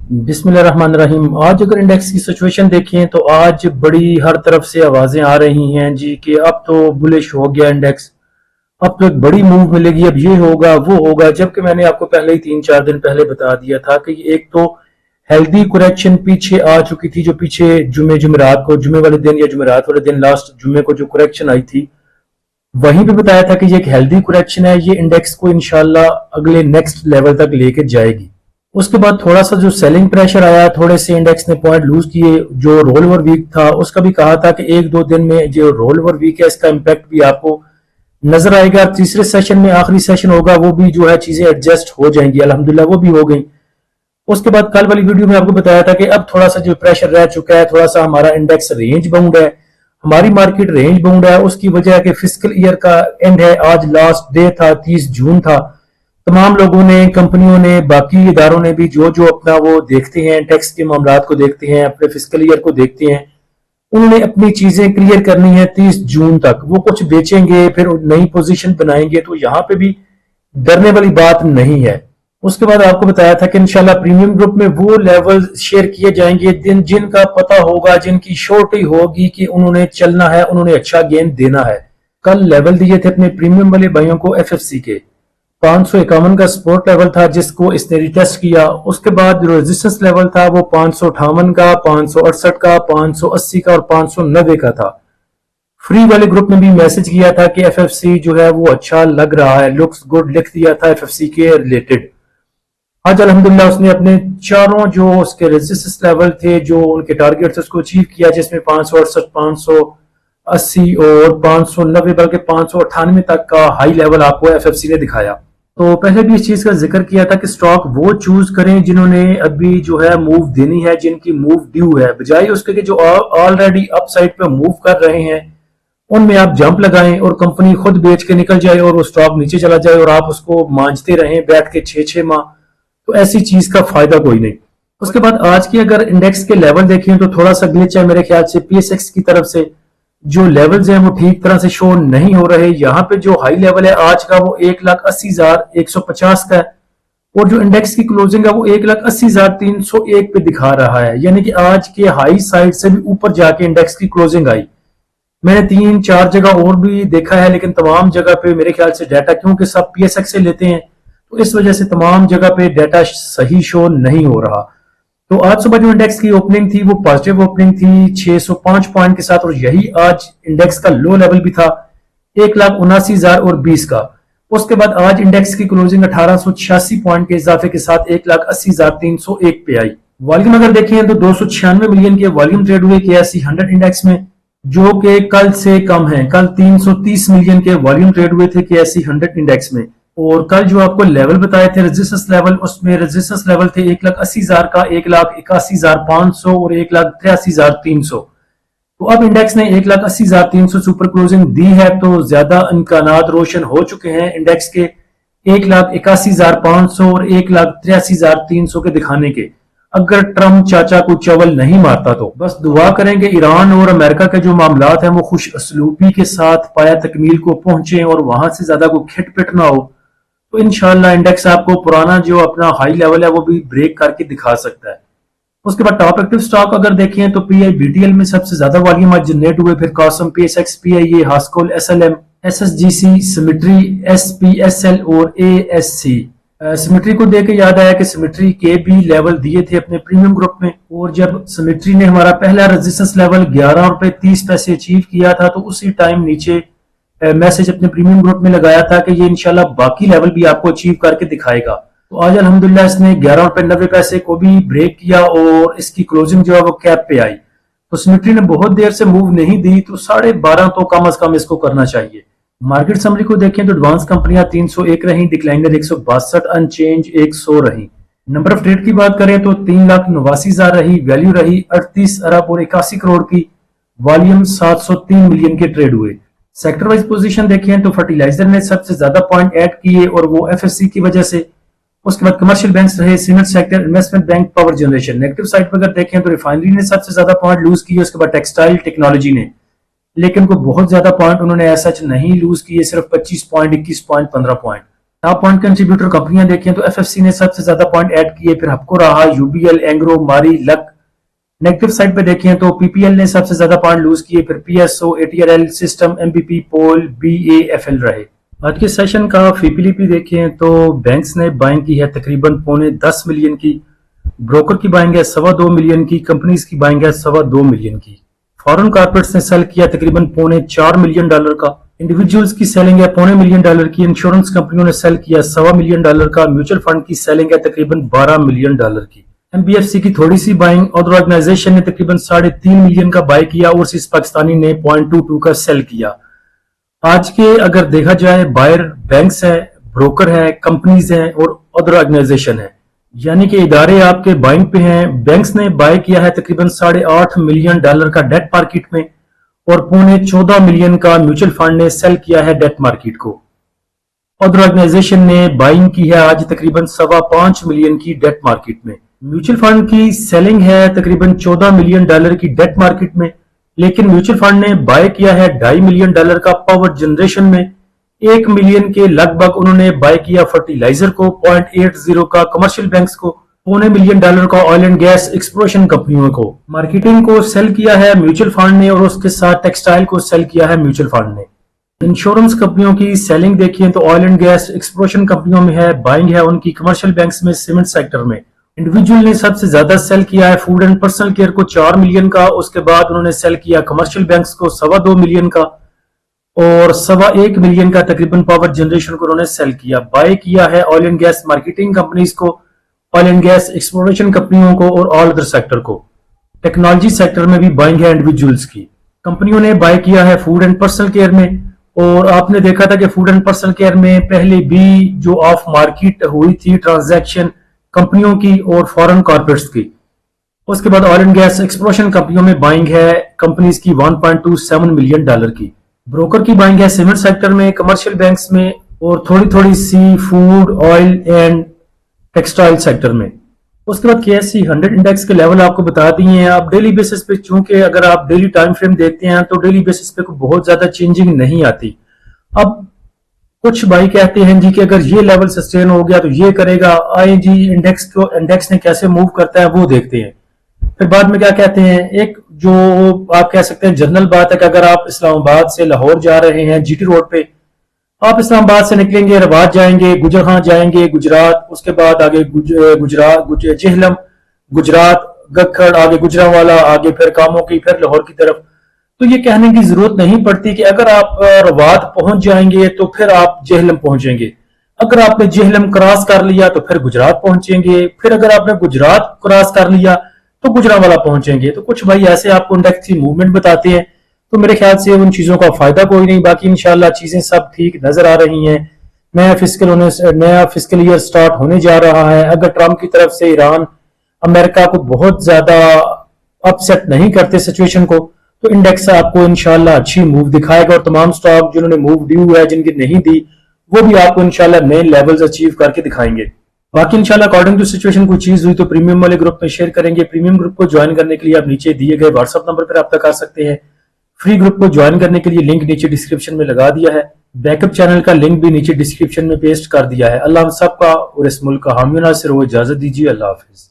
बिस्मिल्लाहिर्रहमानिर्रहीम। आज अगर इंडेक्स की सिचुएशन देखें तो आज बड़ी हर तरफ से आवाजें आ रही हैं जी कि अब तो बुलिश हो गया इंडेक्स, अब तो एक बड़ी मूव मिलेगी, अब ये होगा वो होगा। जबकि मैंने आपको पहले ही 3-4 दिन पहले बता दिया था कि एक तो हेल्दी करेक्शन पीछे आ चुकी थी, जो पीछे जुमेरात को, जुमे वाले दिन या जुमेरात वाले दिन लास्ट जुमे को जो करेक्शन आई थी, वहीं पे बताया था कि ये एक हेल्दी करेक्शन है, ये इंडेक्स को इंशाल्लाह अगले नेक्स्ट लेवल तक लेके जाएगी। उसके बाद थोड़ा सा जो सेलिंग प्रेशर आया, थोड़े से इंडेक्स ने पॉइंट लूज किए। जो रोल ओवर वीक था उसका भी कहा था कि 1-2 दिन में जो रोल ओवर वीक है इसका इम्पैक्ट भी आपको नजर आएगा। तीसरे सेशन में आखिरी सेशन होगा, वो भी जो है चीजें एडजस्ट हो जाएंगी, अल्हम्दुलिल्लाह वो भी हो गई। उसके बाद कल वाली वीडियो में आपको बताया था कि अब थोड़ा सा जो प्रेशर रह चुका है, थोड़ा सा हमारा इंडेक्स रेंज बाउंड है, हमारी मार्केट रेंज बाउंड है। उसकी वजह है कि फिस्कल ईयर का एंड है, आज लास्ट डे था, 30 जून था। तमाम लोगों ने, कंपनियों ने, बाकी इदारों ने भी जो जो अपना वो देखते हैं, टैक्स के मामलात को देखते हैं, अपने फिस्कल ईयर को देखते हैं, उन्होंने अपनी चीजें क्लियर करनी है 30 जून तक। वो कुछ बेचेंगे फिर नई पोजीशन बनाएंगे, तो यहां पे भी डरने वाली बात नहीं है। उसके बाद आपको बताया था कि इंशाल्लाह प्रीमियम ग्रुप में वो लेवल शेयर किए जाएंगे जिनका पता होगा, जिनकी श्योरिटी होगी कि उन्होंने चलना है, उन्होंने अच्छा गेन देना है। कल लेवल दिए थे अपने प्रीमियम वाले भाइयों को एफएफसी के, 551 का सपोर्ट लेवल था जिसको इसने रिटेस्ट किया। उसके बाद जो रेजिस्टेंस लेवल था वो 558 का, 568 का, 580 का और 590 का था। फ्री वाले ग्रुप में भी मैसेज किया था कि एफएफसी जो है वो अच्छा लग रहा है, लुक्स गुड लिख दिया था एफएफसी के रिलेटेड। आज अल्हम्दुलिल्लाह उसने अपने चारों जो उसके रेजिस्टेंस लेवल थे, जो उनके टारगेट थे, उसको अचीव किया, जिसमें 568, 580 और 590 बल्कि 598 तक का हाई लेवल आपको एफएफसी ने दिखाया। तो पहले भी इस चीज का जिक्र किया था कि स्टॉक वो चूज करें जिन्होंने अभी जो है मूव देनी है, जिनकी मूव ड्यू है, बजाय उसके कि जो ऑलरेडी अपसाइड पे मूव कर रहे हैं उनमें आप जंप लगाएं और कंपनी खुद बेच के निकल जाए और वो स्टॉक नीचे चला जाए और आप उसको मांझते रहें बैठ के 6-6 माह। तो ऐसी चीज का फायदा कोई नहीं। उसके बाद आज की अगर इंडेक्स के लेवल देखें तो थोड़ा सा ग्लिच है मेरे ख्याल से, पीएसएक्स की तरफ से जो लेवल्स हैं वो ठीक तरह से शो नहीं हो रहे। यहाँ पे जो हाई लेवल है आज का वो 1,80,150 का है और जो इंडेक्स की क्लोजिंग है वो 1,80,301 पे दिखा रहा है, यानी कि आज के हाई साइड से भी ऊपर जाके इंडेक्स की क्लोजिंग आई। मैंने 3-4 जगह और भी देखा है, लेकिन तमाम जगह पे मेरे ख्याल से डाटा, क्योंकि सब पीएसएक्स से लेते हैं तो इस वजह से तमाम जगह पे डाटा सही शो नहीं हो रहा। तो आज सुबह जो इंडेक्स की ओपनिंग थी वो पॉजिटिव ओपनिंग थी 605 पॉइंट के साथ, और यही आज इंडेक्स का लो लेवल भी था 1,79,020 का। उसके बाद आज इंडेक्स की क्लोजिंग 1886 पॉइंट के इजाफे के साथ 1,80,301 पे आई। वॉल्यूम अगर देखें तो 296 मिलियन के वॉल्यूम ट्रेड हुए KSE 100 इंडेक्स में, जो कि कल से कम है। कल 330 मिलियन के वॉल्यूम ट्रेड हुए थे KSE 100 इंडेक्स में। और कल जो आपको लेवल बताए थे रेजिस्टेंस लेवल, उसमें रेजिस्टेंस लेवल थे 1,80,000 का, 1,81,500 और 1,83,300। तो अब इंडेक्स ने 1,80,300 से ऊपर क्लोजिंग दी है, तो ज्यादा इम्कानात रोशन हो चुके हैं इंडेक्स के 1,81,500 और 1,83,300 के दिखाने के। अगर ट्रम्प चाचा को चवल नहीं मारता तो बस दुआ करेंगे ईरान और अमेरिका के जो मामलात हैं वो खुश असलूबी के साथ पाया तकमील को पहुंचे और वहां से ज्यादा कोई खिटपिट ना हो, तो इंशाल्लाह इंडेक्स आपको पुराना जो अपना हाई लेवल है वो भी ब्रेक करके दिखा सकता है। उसके बाद टॉप एक्टिव स्टॉक अगर देखें तो पीआई बीटीएल में सबसे ज्यादा वॉल्यूम आज जनरेट हुए, फिर कॉसम, पीएसएक्स, पीआईए, हास्कोल, एसएलएम, एसएसजीसी, सिमेट्री, एसपीएसएल और एएससी। सिमेट्री को देख के याद आया कि सिमेट्री के भी लेवल दिए थे अपने प्रीमियम ग्रुप में, और जब सिमेट्री ने हमारा पहला रेजिस्टेंस लेवल 11 रुपए 30 पैसे अचीव किया था तो उसी टाइम नीचे मैसेज अपने प्रीमियम ग्रुप में लगाया था कि ये इंशाल्लाह बाकी लेवल भी आपको अचीव करके दिखाएगा। तो आज अल्हम्दुलिल्लाह इसने 11 रुपए 90 पैसे को भी ब्रेक किया और इसकी क्लोजिंग जो है वो कैप पे आई। तो सिमेट्री ने बहुत देर से मूव नहीं दी, तो 12.5 तो कम अज कम इसको करना चाहिए। मार्केट समरी को देखें तो एडवांस कंपनियां 301 रही, डिक्लाइनर 162, अनचेंज 100 रही। नंबर ऑफ ट्रेड की बात करें तो 3,89,000 रही, वैल्यू रही 38 अरब और 81 करोड़ की, वॉल्यूम 703 मिलियन के ट्रेड हुए। सेक्टर वाइज पोजीशन देखें तो फर्टिलाइजर ने सबसे ज्यादा पॉइंट ऐड किए और वो एफएससी की वजह से। उसके बाद कमर्शियल बैंक्स रहे, cement sector, investment bank, power generation. Negative side पर अगर देखें तो रिफाइनरी ने सबसे ज्यादा पॉइंट लूज किए, उसके बाद टेक्सटाइल, टेक्नोलॉजी ने, लेकिन को बहुत ज्यादा पॉइंट उन्होंने ऐसा नहीं लूज किए, सिर्फ 25 point, 21 point, 15 point. Top point contributor कंपनियां देखें तो एफएफसी ने सबसे ज्यादा पॉइंट ऐड किए, फिर आपको रहा यूबीएल, एंग्रो, मारी, लक। नेगेटिव साइड पे देखें तो पीपीएल ने सबसे ज्यादा पॉइंट लूज किए, फिर पीएसओ, एटीआरएल, सिस्टम, एमबीपी, पोल, बीएएफएल रहे। आज के सेशन का फीपीलीपी देखें तो बैंक्स ने बाइंग की है तकरीबन $10.25 मिलियन की, ब्रोकर की बाइंग है $2.25 मिलियन की, कंपनीज की बाइंग है $2.25 मिलियन की। फॉरेन कॉर्पोरेट्स ने सेल किया तकरीबन $4.25 मिलियन का, इंडिविजुअल्स की सेलिंग है $0.25 मिलियन की, इंश्योरेंस कंपनियों ने सेल किया $1.25 मिलियन का, म्यूचुअल फंड की सेलिंग है तकरीबन $12 मिलियन की। एमबीएफसी की थोड़ी सी बाइंग, अदर ऑर्गेनाइजेशन ने तकरीबन $3.5 मिलियन का बाय किया, ओवरसीज पाकिस्तानी ने 0.22 का सेल किया। आज के अगर देखा जाए बायर बैंक्स है, ब्रोकर है, कंपनीज हैं और अदर ऑर्गेनाइजेशन है, यानी कि इदारे आपके बाइंग पे हैं। बैंक्स ने बाय किया है तकरीबन $8.5 मिलियन का डेट मार्केट में और $14.25 मिलियन का म्यूचुअल फंड ने सेल किया है डेट मार्केट को। अदर ऑर्गेनाइजेशन ने बाइंग की है आज तकरीबन $5.25 मिलियन की डेट मार्केट में। म्यूचुअल फंड की सेलिंग है तकरीबन $14 मिलियन की डेट मार्केट में, लेकिन म्यूचुअल फंड ने बाय किया है $2.5 मिलियन का पावर जनरेशन में। 1 मिलियन के लगभग उन्होंने बाय किया फर्टिलाइजर को, 0.80 का कमर्शियल बैंक्स को, $2.25 मिलियन का ऑयल एंड गैस एक्सप्लोरेशन कंपनियों को। मार्केटिंग को सेल किया है म्यूचुअल फंड ने और उसके साथ टेक्सटाइल को सेल किया है म्यूचुअल फंड ने। इंश्योरेंस कंपनियों की सेलिंग देखिए तो ऑयल एंड गैस एक्सप्लोरेशन कंपनियों में है, बाइंग है उनकी कमर्शियल बैंक्स में, सीमेंट सेक्टर में। इंडिविजुअल ने सबसे ज्यादा सेल किया है फूड एंड पर्सनल केयर को $4 मिलियन का, उसके बाद उन्होंने सेल किया कमर्शियल बैंक्स को $2.25 मिलियन का और $1.25 मिलियन का तकरीबन पावर जनरेशन को उन्होंने सेल किया। बाय किया है oil and gas marketing companies को, ऑयल एंड गैस एक्सप्लोरेशन कंपनियों को और ऑल अदर सेक्टर को। टेक्नोलॉजी सेक्टर में भी बाइंग है इंडिविजुअल्स की। कंपनियों ने बाय किया है फूड एंड पर्सनल केयर में, और आपने देखा था कि फूड एंड पर्सनल केयर में पहले भी जो ऑफ मार्केट हुई थी ट्रांजैक्शन कंपनियों की और फॉरेन कॉर्पोरेट्स की। उसके बाद ऑयल एंड गैस एक्सप्लोरेशन कंपनियों में बाइंग है कंपनीज की $1.27 मिलियन की। ब्रोकर की बाइंग है सीमेंट सेक्टर में, कमर्शियल बैंक्स में और थोड़ी थोड़ी सी food, oil and textile sector में। उसके बाद KSE 100 इंडेक्स के लेवल आपको बता दिए हैं। आप डेली बेसिस पे, चूंकि अगर आप डेली टाइम फ्रेम देखते हैं तो डेली बेसिस पे बहुत ज्यादा चेंजिंग नहीं आती। अब कुछ भाई कहते हैं जी कि अगर ये लेवल सस्टेन हो गया तो ये करेगा, आए जी इंडेक्स ने कैसे मूव करता है वो देखते हैं। फिर बाद में क्या कहते हैं, एक जो आप कह सकते हैं जनरल बात है कि अगर आप इस्लामाबाद से लाहौर जा रहे हैं जीटी रोड पे, आप इस्लामाबाद से निकलेंगे, रवात जाएंगे, गुजरखां जाएंगे, गुजरात, उसके बाद आगे जेहलम, गुजरात, गखड़, आगे गुजरांवाला, आगे फिर कामों की, फिर लाहौर की तरफ। तो ये कहने की जरूरत नहीं पड़ती कि अगर आप रवात पहुंच जाएंगे तो फिर आप जेहलम पहुंचेंगे, अगर आपने जेहलम क्रॉस कर लिया तो फिर गुजरात पहुंचेंगे, फिर अगर आपने गुजरात क्रॉस कर लिया तो गुजरांवाला पहुंचेंगे। तो कुछ भाई ऐसे आपको इंडेक्स की मूवमेंट बताते हैं, तो मेरे ख्याल से उन चीजों का फायदा कोई नहीं। बाकी इंशाल्लाह चीजें सब ठीक नजर आ रही हैं। नया फिस्कल ईयर स्टार्ट होने जा रहा है। अगर ट्रंप की तरफ से ईरान अमेरिका को बहुत ज्यादा अपसेट नहीं करते सिचुएशन को, तो इंडेक्स आपको इंशाल्लाह अच्छी मूव दिखाएगा और तमाम स्टॉक जिन्होंने मूव दी हुआ है, जिनकी नहीं दी, वो भी आपको इंशाल्लाह नए लेवल्स अचीव करके दिखाएंगे। बाकी इंशाल्लाह अकॉर्डिंग टू सिचुएशन कोई चीज हुई तो प्रीमियम वाले ग्रुप में शेयर करेंगे। प्रीमियम ग्रुप को ज्वाइन करने के लिए आप नीचे दिए गए व्हाट्सएप नंबर पर रब्ता कर सकते हैं। फ्री ग्रुप को ज्वाइन करने के लिए लिंक नीचे डिस्क्रिप्शन में लगा दिया है। बैकअप चैनल का लिंक भी नीचे डिस्क्रिप्शन में पेस्ट कर दिया है। अल्लाह हम सबका और इस मुल्क का हामी नासिर हो। इजाजत दीजिए। अल्लाह हाफिज।